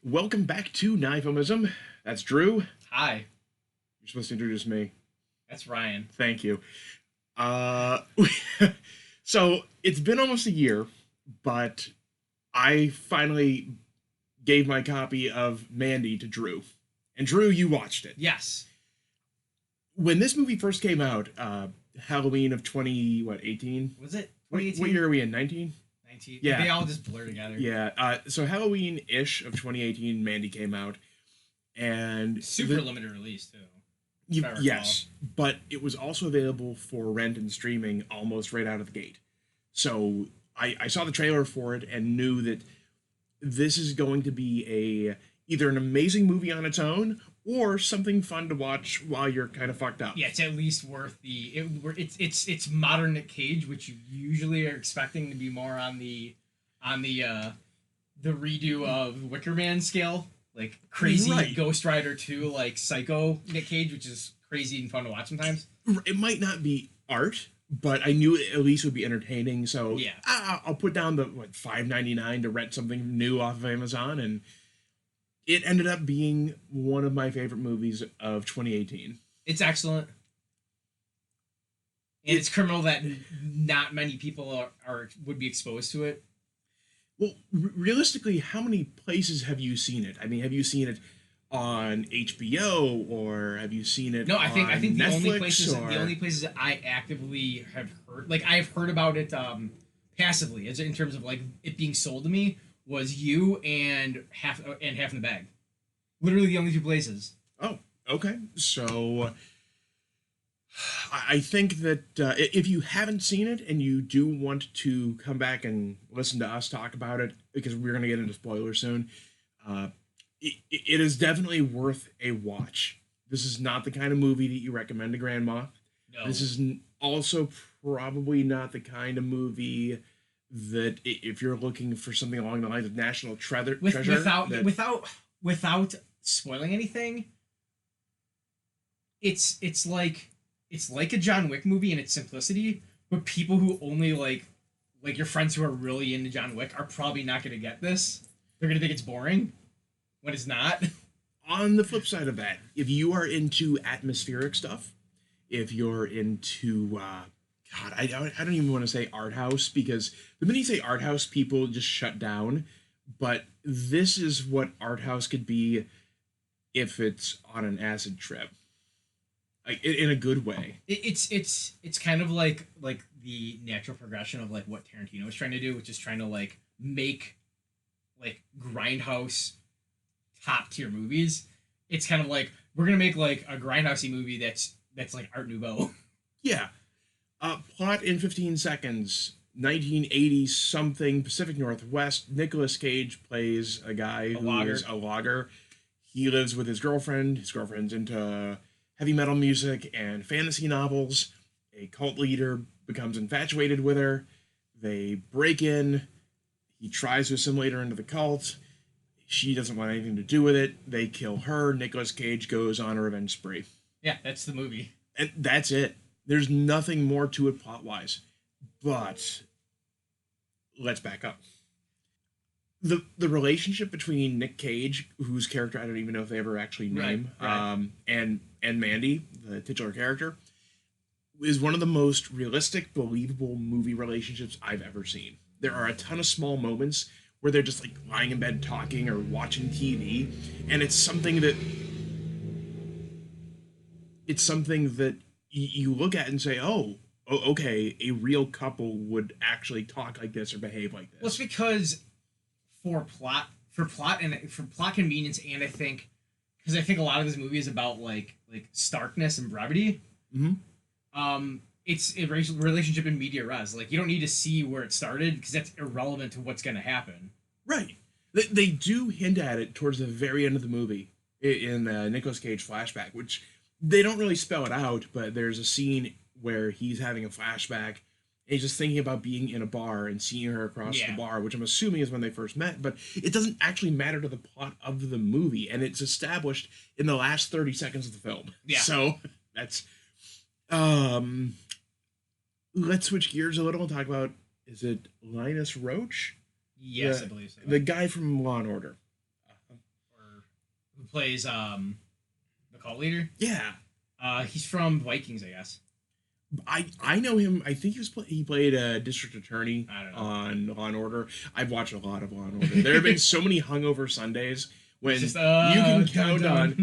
Welcome back to Nifilmism. That's Drew. Hi, You're supposed to introduce me. that's Ryan. Thank you. Uh, so it's been almost a year, but I finally gave my copy of Mandy to Drew. And Drew, you watched it. Yes. When this movie first came out, Halloween of 18? Was it What 2018? year are we in? 19? 19. Yeah. They all just blur together. Yeah. So Halloween-ish of 2018, Mandy came out. And Super limited release, too. Yes, but it was also available for rent and streaming almost right out of the gate. So I saw the trailer for it and knew that this is going to be a either an amazing movie on its own or something fun to watch while you're kind of fucked up. Yeah, it's at least worth it's modern Nick Cage, which you usually are expecting to be more on the redo of Wicker Man scale, like crazy Right. Ghost Rider 2, like Psycho Nick Cage, which is crazy and fun to watch sometimes. It might not be art, but I knew it at least would be entertaining. So Yeah. I'll put down the $5.99 to rent something new off of Amazon, and it ended up being one of my favorite movies of 2018. It's excellent. And it's criminal that not many people are would be exposed to it. Well, realistically, how many places have you seen it? I mean, have you seen it on HBO or have you seen it No, I think the only Netflix places or... the only places that I actively have heard, like I've heard about it passively, as in terms of like it being sold to me, was you and half in the bag. Literally the only two places. Oh, okay. So I think that if you haven't seen it and you do want to come back and listen to us talk about it, because we're going to get into spoilers soon, uh, it is definitely worth a watch. This is not the kind of movie that you recommend to grandma. No. This is also probably not the kind of movie that if you're looking for something along the lines of National Treasure, Without that, without spoiling anything, it's like a John Wick movie in its simplicity, but people who only like your friends who are really into John Wick are probably not going to get this. They're going to think it's boring when it's not. on the flip side of that, if you are into atmospheric stuff, if you're into God, I don't even want to say art house, because the minute you say art house, people just shut down. But this is what art house could be if it's on an acid trip, like in a good way. It's kind of like the natural progression of like what Tarantino was trying to do, which is trying to like make like grindhouse top tier movies. It's kind of like we're gonna make like a grindhousey movie that's like Art Nouveau. Yeah. Plot in 15 seconds. 1980 something, Pacific Northwest. Nicolas Cage plays a guy who logger. is a logger. He lives with his girlfriend. His girlfriend's into heavy metal music and fantasy novels. A cult leader becomes infatuated with her. They break in. He tries to assimilate her into the cult. She doesn't want anything to do with it. They kill her. Nicolas Cage goes on a revenge spree. Yeah, that's the movie. And that's it. There's nothing more to it plot wise. But let's back up. The relationship between Nick Cage, whose character I don't even know if they ever actually name, Right. and Mandy, the titular character, is one of the most realistic, believable movie relationships I've ever seen. There are a ton of small moments where they're just like lying in bed talking or watching TV, and it's something that you look at and say, oh, okay, a real couple would actually talk like this or behave like Well, it's this. because for plot convenience, and I think because I think a lot of this movie is about like starkness and brevity. Mm-hmm. It's a relationship in media res. Like you don't need to see where it started because that's irrelevant to what's going to happen. Right. They do hint at it towards the very end of the movie in Nicolas Cage flashback, which they don't really spell it out, but there's a scene where he's having a flashback and he's just thinking about being in a bar and seeing her across the Yeah. bar, which I'm assuming is when they first met, but it doesn't actually matter to the plot of the movie, and it's established in the last 30 seconds of the film. Yeah. So that's um let's switch gears a little and talk about, is it Linus Roach? Yes, The- I believe so. The guy from Law and Order. who plays the cult leader. Yeah, He's from Vikings, I guess. I know him. I think he played a district attorney I don't know. on Law and Order. I've watched a lot of Law and Order. There have been so many hungover Sundays when It's just, you can count on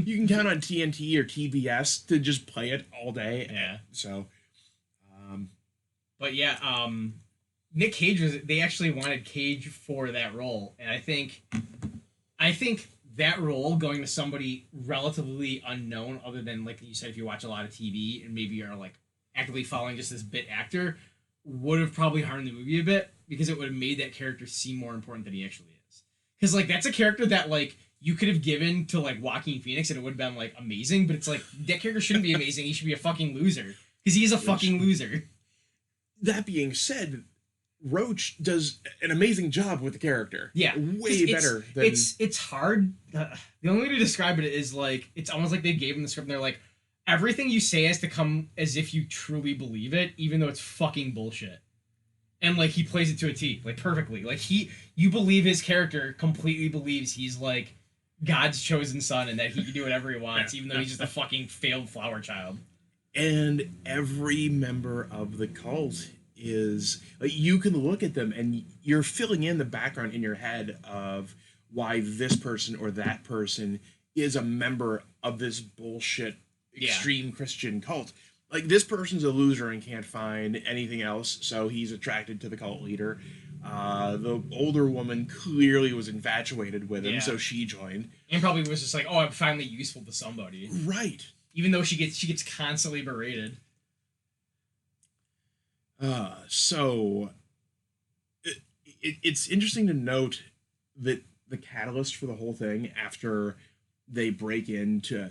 TNT or TBS to just play it all day. Yeah. So, But yeah, Nick Cage they actually wanted Cage for that role, and I think that role going to somebody relatively unknown, other than like you said, if you watch a lot of TV and maybe you're like actively following just this bit actor, would have probably harmed the movie a bit because it would have made that character seem more important than he actually is. Because like that's a character that like you could have given to like Joaquin Phoenix and it would have been like amazing, but it's like that character shouldn't be amazing. He should be a fucking loser because he is a fucking loser. that being said, Roach does an amazing job with the character. Yeah, way better than it's hard. The only way to describe it is like it's almost like they gave him the script and they're like, everything you say has to come as if you truly believe it, even though it's fucking bullshit. And like he plays it to a T, like perfectly. Like you believe his character completely believes he's like God's chosen son and that he can do whatever he wants, even though he's just a fucking failed flower child. And every member of the cult is like you can look at them and you're filling in the background in your head of why this person or that person is a member of this bullshit extreme Christian cult. Like this person's a loser and can't find anything else, so he's attracted to the cult leader. The older woman clearly was infatuated with him, so she joined. And probably was just like, "Oh, I'm finally useful to somebody." Right. Even though she gets constantly berated. So it's interesting to note that the catalyst for the whole thing after they break into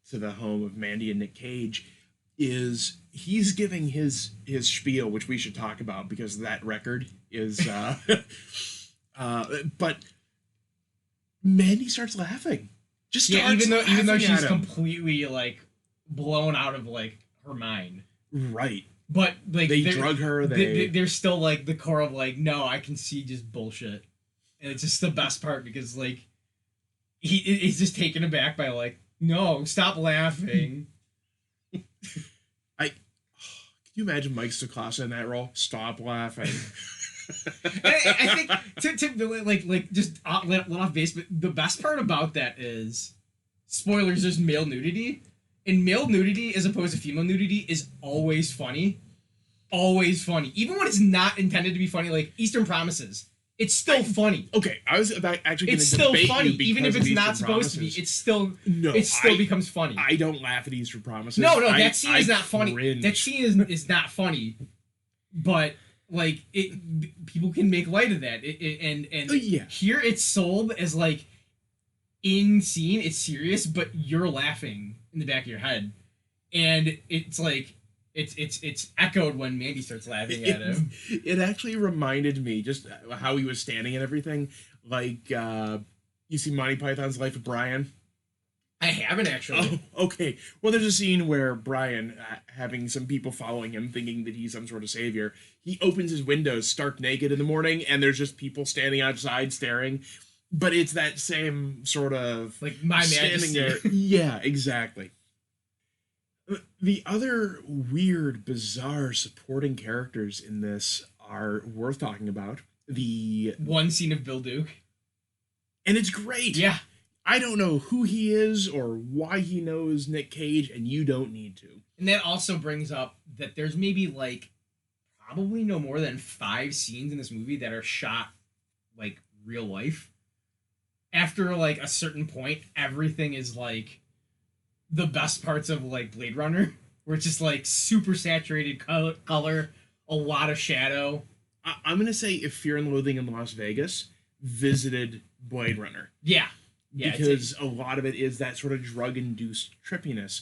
to the home of Mandy and Nick Cage is he's giving his spiel, which we should talk about because that record is but Mandy starts laughing. Just starts even though she's completely like blown out of like her mind. Right. But like they drug her. They're still like the core of like, no, I can see just bullshit, and it's just the best part because like he's just taken aback by like, no, stop laughing. Can you imagine Mike Stokasa in that role? Stop laughing. I think to like just let off base, but the best part about that is spoilers. There's male nudity. And male nudity as opposed to female nudity is always funny. Always funny. Even when it's not intended to be funny, like Eastern Promises. It's still funny. Okay, I was about actually going to debate you. It's still funny. Even if it's not supposed to be. It's still becomes funny. I don't laugh at Eastern Promises. No, that scene is not funny. Cringe. That scene is not funny. But like people can make light of that. Here it's sold as like in scene, it's serious, but you're laughing in the back of your head, and it's like it's echoed when Mandy starts laughing at him. It actually reminded me just how he was standing and everything. Like you see Monty Python's Life of Brian. I haven't actually. Oh, okay. Well, there's a scene where Brian, having some people following him, thinking that he's some sort of savior, he opens his windows stark naked in the morning, and there's just people standing outside staring. But it's that same sort of like my standing majesty. there. Yeah, exactly. The other weird, bizarre supporting characters in this are worth talking about. The one scene of Bill Duke, and it's great. Yeah, I don't know who he is or why he knows Nick Cage, and you don't need to. And that also brings up that there's maybe like probably no more than 5 scenes in this movie that are shot like real life. After like a certain point, everything is like the best parts of like Blade Runner, where it's just like super saturated color, a lot of shadow. I'm gonna say if Fear and Loathing in Las Vegas visited Blade Runner, yeah, because a lot of it is that sort of drug-induced trippiness.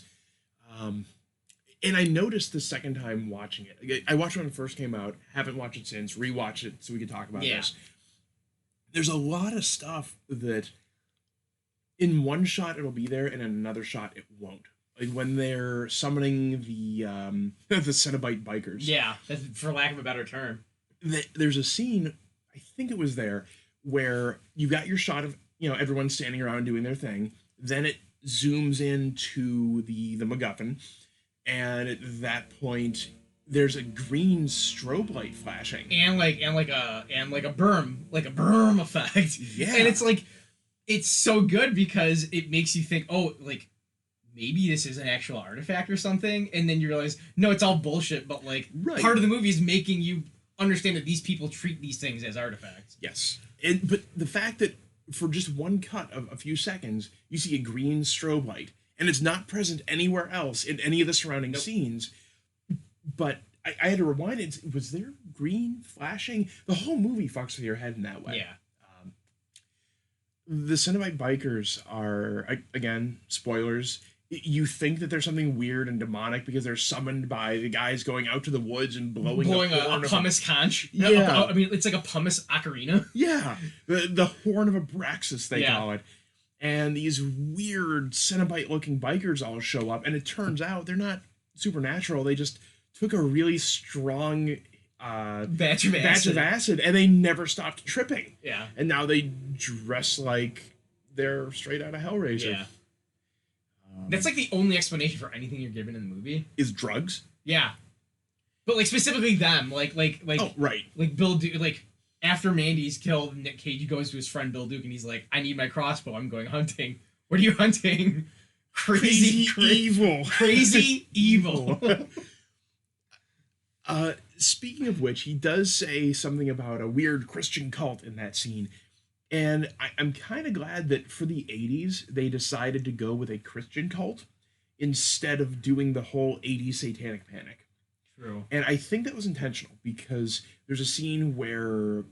And I noticed the second time watching it. I watched it when it first came out. Haven't watched it since. Rewatched it so we could talk about this. There's a lot of stuff that in one shot it'll be there and in another shot it won't. Like when they're summoning the Cenobite bikers. Yeah, that's for lack of a better term. There's a scene, I think it was there, where you got your shot of everyone standing around doing their thing. Then it zooms into the MacGuffin, and at that point, there's a green strobe light flashing. And like a berm effect. Yeah. And it's so good because it makes you think, oh, like maybe this is an actual artifact or something, and then you realize no, it's all bullshit. But like Right. part of the movie is making you understand that these people treat these things as artifacts. Yes. But the fact that for just one cut of a few seconds, you see a green strobe light, and it's not present anywhere else in any of the surrounding Nope. scenes. But I had to rewind it. Was there green flashing? The whole movie fucks with your head in that way. Yeah. The Cenobite bikers are, again, spoilers. You think that there's something weird and demonic because they're summoned by the guys going out to the woods and blowing a horn of pumice conch. Yeah. I mean, it's like a pumice ocarina. Yeah, the horn of Abraxas, they Yeah. call it. And these weird Cenobite-looking bikers all show up, and it turns out they're not supernatural. They just took a really strong Batch of batch of acid, and they never stopped tripping. Yeah. And now they dress like they're straight out of Hellraiser. Yeah. That's like the only explanation for anything you're given in the movie. Is drugs? Yeah. But like specifically them, Oh, right. like Bill Duke, like after Mandy's killed, Nick Cage goes to his friend Bill Duke and he's like, "I need my crossbow. I'm going hunting. What are you hunting? Crazy evil. crazy evil." Speaking of which, he does say something about a weird Christian cult in that scene. And I'm kind of glad that for the 80s, they decided to go with a Christian cult instead of doing the whole 80s satanic panic. True. And I think that was intentional because there's a scene where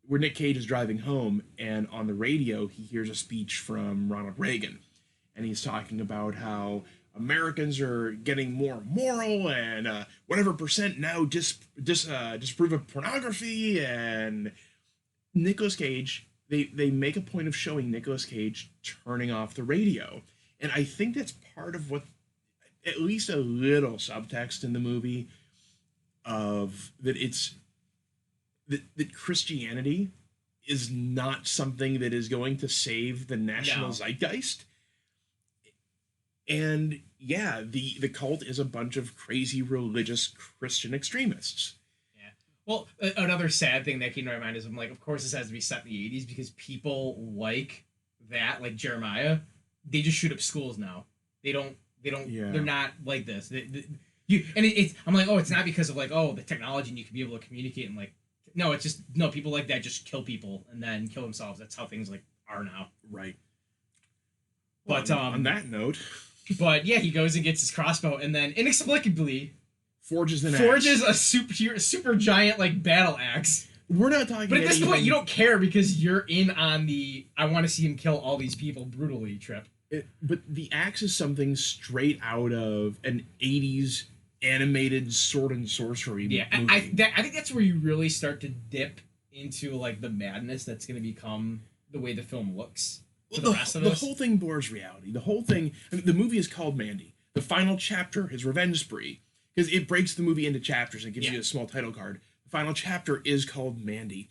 Nick Cage is driving home, and on the radio, he hears a speech from Ronald Reagan. And he's talking about how Americans are getting more moral, and whatever percent now disapprove of pornography. And Nicolas Cage, they make a point of showing Nicolas Cage turning off the radio. And I think that's part of what, at least a little subtext in the movie, of that it's that Christianity is not something that is going to save the national zeitgeist. And yeah, the cult is a bunch of crazy religious Christian extremists. Yeah. Well, another sad thing that came to my mind is I'm like, of course this has to be set in the 80s because people like that, like Jeremiah, they just shoot up schools now. They don't. Yeah. They're not like this. I'm like, oh, it's not because of like, oh, the technology and you can be able to communicate and like, no, it's just no, people like that just kill people and then kill themselves. That's how things like are now. Right. But well, on that note. But yeah, he goes and gets his crossbow and then inexplicably forges a super giant like battle axe. We're not talking. But at this point, you don't care because you're in on the I want to see him kill all these people brutally trip. But the axe is something straight out of an 80s animated sword and sorcery movie. I think that's where you really start to dip into like the madness that's going to become the way the film looks. For the rest of us. The whole thing blurs reality. The whole thing. I mean, the movie is called Mandy. The final chapter is Revenge Spree because it breaks the movie into chapters and gives you a small title card. The final chapter is called Mandy,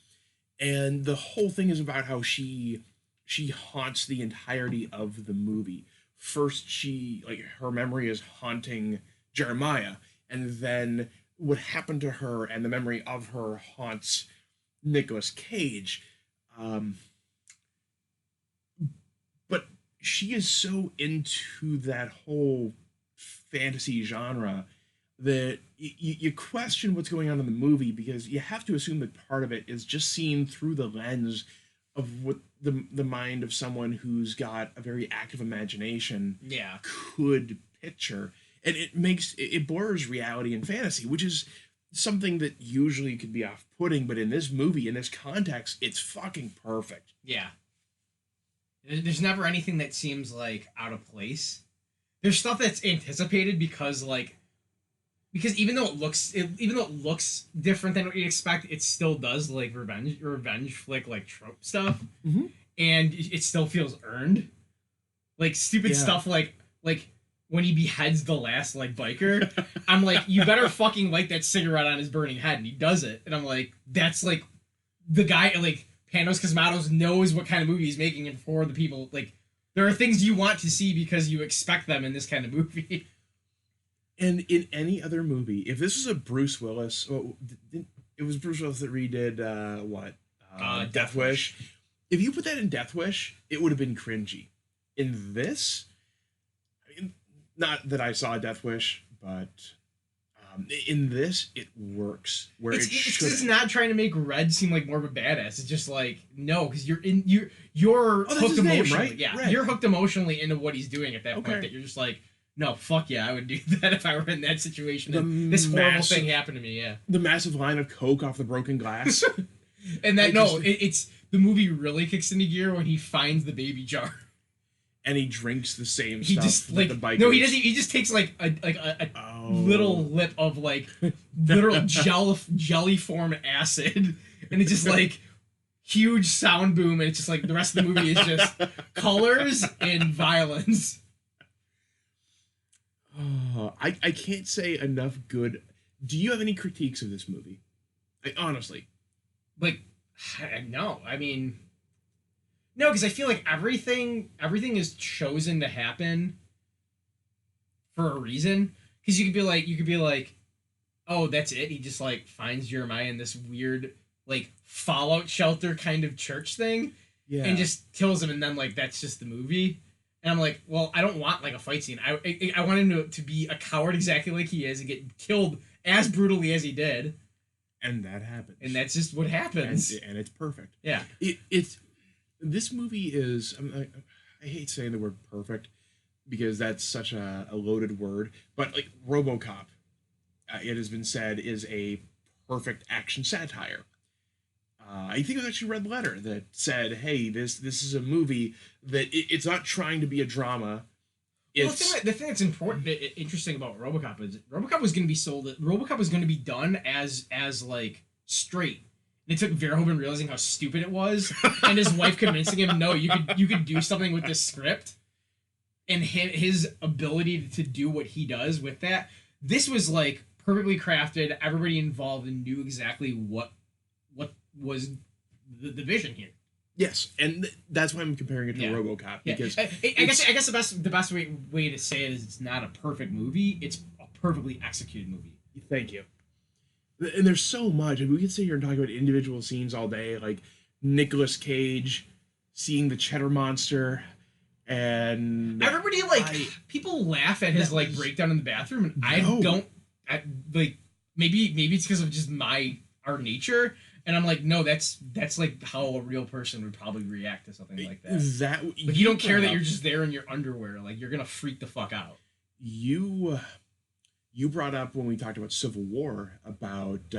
and the whole thing is about how she haunts the entirety of the movie. First, her memory is haunting Jeremiah, and then what happened to her and the memory of her haunts Nicolas Cage. But she is so into that whole fantasy genre that you question what's going on in the movie because you have to assume that part of it is just seen through the lens of what the mind of someone who's got a very active imagination could picture. And it blurs reality and fantasy, which is something that usually could be off-putting, but in this movie, in this context, it's fucking perfect. Yeah. There's never anything that seems like out of place. There's stuff that's anticipated because even though it looks different than what you expect, it still does like revenge flick like trope stuff, mm-hmm. and it still feels earned. Like stupid stuff like when he beheads the last like biker, I'm like, you better fucking light that cigarette on his burning head, and he does it, and I'm like, that's like the guy like Panos Cosmatos knows what kind of movie he's making, and for the people like There are things you want to see because you expect them in this kind of movie. And in any other movie, if this was a Bruce Willis, well, it was Bruce Willis that redid what? Death Wish. If you put that in Death Wish, it would have been cringy. In this, I mean, not that I saw Death Wish, but in this, it works where it should. It's not trying to make Red seem like more of a badass. It's just like no, because you're hooked emotionally. Right? Yeah, Red. You're hooked emotionally into what he's doing at that Okay. point. That you're just like, no, fuck yeah, I would do that if I were in that situation. And this horrible thing happened to me. Yeah, the massive line of coke off the broken glass. and that it's the movie really kicks into gear when he finds the baby jar. And he drinks the same He stuff just that like the bikers. no, he doesn't. He just takes like a little lip of like literal jelly form acid, and it's just like huge sound boom, and it's just like the rest of the movie is just colors and violence. I can't say enough good. Do you have any critiques of this movie? Honestly, Like no, I mean. No, because I feel like everything is chosen to happen for a reason. Because you could be like, oh, that's it. He just like finds Jeremiah in this weird like fallout shelter kind of church thing, yeah, and just kills him, and then like that's just the movie. And I'm like, well, I don't want like a fight scene. I want him to be a coward exactly like he is and get killed as brutally as he did. And that happens. And that's just what happens. And it's perfect. Yeah. It's this movie is. I hate saying the word perfect because that's such a loaded word. But like RoboCop, it has been said is a perfect action satire. I think it was actually Red Letter that said, "Hey, this is a movie that it's not trying to be a drama." Well, the thing that's important, interesting about RoboCop is RoboCop was going to be sold. RoboCop was going to be done as like straight. They took Verhoeven realizing how stupid it was, and his wife convincing him, "No, you could do something with this script," and his ability to do what he does with that. This was like perfectly crafted. Everybody involved and knew exactly what was the vision here. Yes, and that's why I'm comparing it to Yeah. RoboCop because I guess the best way to say it is it's not a perfect movie. It's a perfectly executed movie. Thank you. And there's so much. I mean, we could sit here and talk about individual scenes all day, like Nicolas Cage seeing the Cheddar Monster, and Everybody people laugh at his like breakdown in the bathroom, and I don't. Maybe it's because of just our nature, and I'm like, no, that's like how a real person would probably react to something like that. Like you don't care that you're just there in your underwear, like you're gonna freak the fuck out. You brought up when we talked about Civil War about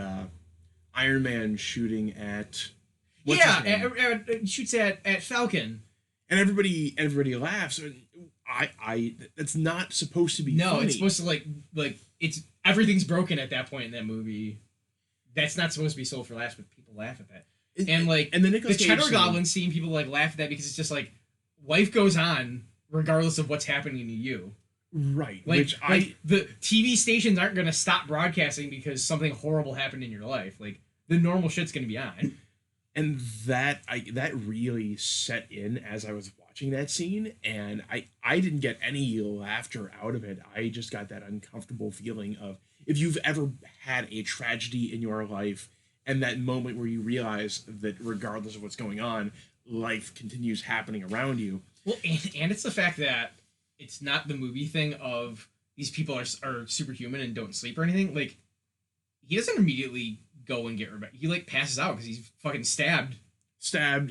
Iron Man shooting at shoots at Falcon, and everybody laughs. I that's not supposed to be. No, funny. It's supposed to like it's everything's broken at that point in that movie. That's not supposed to be sold for laughs, but people laugh at that. And the Cheddar Goblin scene, people like laugh at that because it's just like life goes on regardless of what's happening to you. Right. The TV stations aren't going to stop broadcasting because something horrible happened in your life. Like the normal shit's going to be on. And that really set in as I was watching that scene, and I didn't get any laughter out of it. I just got that uncomfortable feeling of if you've ever had a tragedy in your life and that moment where you realize that regardless of what's going on, life continues happening around you. Well, and it's the fact that it's not the movie thing of these people are superhuman and don't sleep or anything. Like, he doesn't immediately go and get revenge. He, like, passes out because he's fucking stabbed.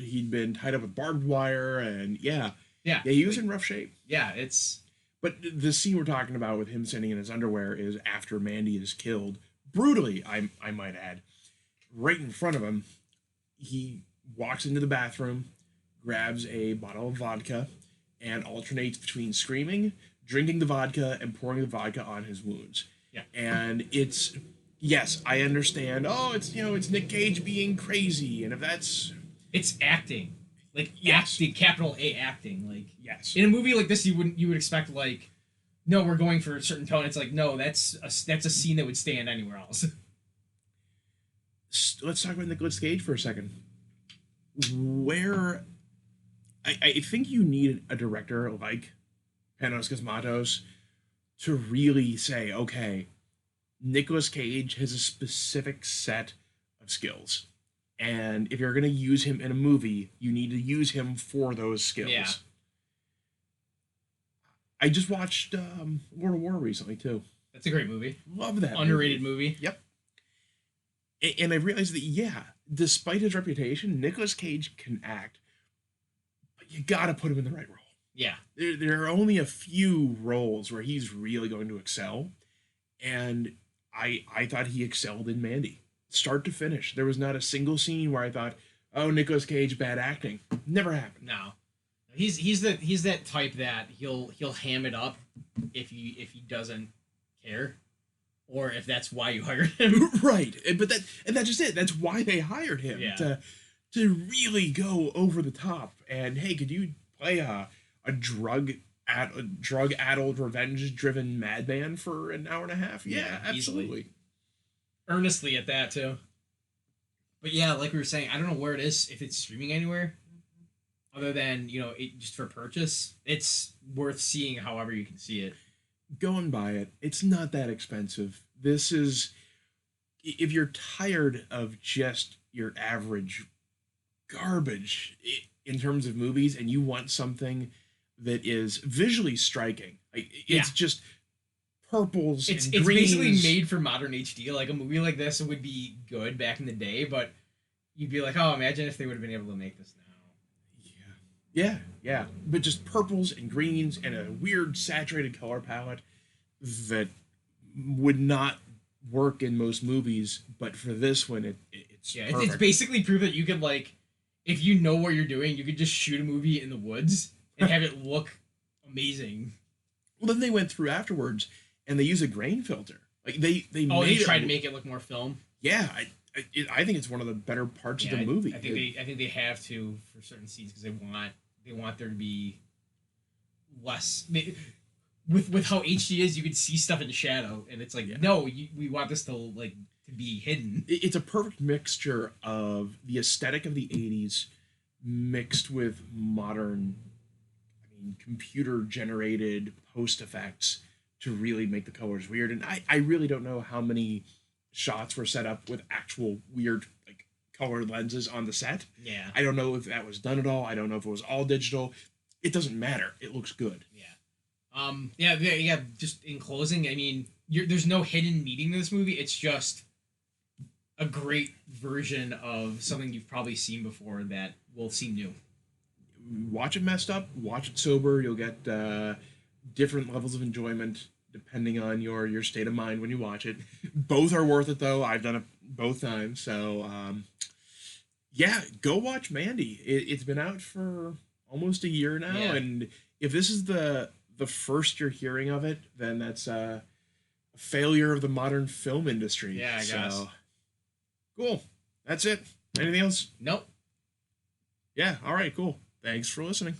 He'd been tied up with barbed wire, and yeah, he was in rough shape. Yeah, it's... But the scene we're talking about with him sitting in his underwear is after Mandy is killed. Brutally, I might add. Right in front of him, he walks into the bathroom, grabs a bottle of vodka, and alternates between screaming, drinking the vodka, and pouring the vodka on his wounds. Yeah. And it's, yes, I understand. Oh, it's Nick Cage being crazy, and if that's... It's acting. Like, yes. Acting, capital A acting. Like, yes. In a movie like this, you would expect, like, no, we're going for a certain tone. It's like, no, that's a scene that would stand anywhere else. Let's talk about Nicolas Cage for a second. Where I think you need a director like Panos Cosmatos to really say, okay, Nicolas Cage has a specific set of skills. And if you're going to use him in a movie, you need to use him for those Yeah, skills. I just watched World of War recently, too. that's a great movie. Love that Underrated movie. movie. Yep. And I realized that, yeah, despite his reputation, Nicolas Cage can act, but you got to put him in the right role. Yeah. There are only a few roles where he's really going to excel, and I thought he excelled in Mandy, start to finish. There was not a single scene where I thought, "Oh, Nicolas Cage, bad acting." Never happened. No. He's that type that he'll ham it up if he doesn't care, or if that's why you hired him. Right, and that's just it. That's why they hired him Yeah. to really go over the top. And hey, could you play a drug addled revenge driven madman for an hour and a half? Yeah, Yeah, easily. absolutely. Earnestly at that too. But yeah, like we were saying, I don't know where it is, if it's streaming anywhere, other than just for purchase. It's worth seeing, however you can see it. Go and buy it. It's not that expensive. This is if you're tired of just your average garbage in terms of movies and you want something that is visually striking. Like Yeah. it's just purples It's and it's greens. basically made for modern HD. Like a movie like this would be good back in the day, but you'd be like, oh, imagine if they would have been able to make this now. Yeah, yeah. But just purples and greens and a weird saturated color palette that would not work in most movies, but for this one, it's Yeah, it's perfect. basically proof that you could, like, if you know what you're doing, you could just shoot a movie in the woods and have it look amazing. Well, then they went through afterwards and they use a grain filter. Like they Oh, made they tried it, to make it look more film. yeah. I think it's one of the better parts Yeah, of the movie. I think they have to for certain scenes because they want there to be less. With how HD is, you could see stuff in shadow, and it's like, Yeah. no, we want this to be hidden. It's a perfect mixture of the aesthetic of the 80s mixed with modern, I mean, computer generated post effects to really make the colors weird. And I really don't know how many shots were set up with actual weird like colored lenses on the set. Yeah, I don't know if that was done at all. I don't know if it was all digital. It doesn't matter. It looks good. yeah. Yeah. Just in closing, I mean, there's no hidden meaning to this movie. It's just a great version of something you've probably seen before that will seem new. Watch it messed up, watch it sober. You'll get different levels of enjoyment depending on your state of mind when you watch it. Both are worth it though. I've done it both times. So yeah, go watch Mandy. It's been out for almost a year now, Yeah. and if this is the first you're hearing of it, then that's a failure of the modern film industry. Yeah, I guess. So cool. That's it. Anything else? Nope. Yeah. All right. Cool. Thanks for listening.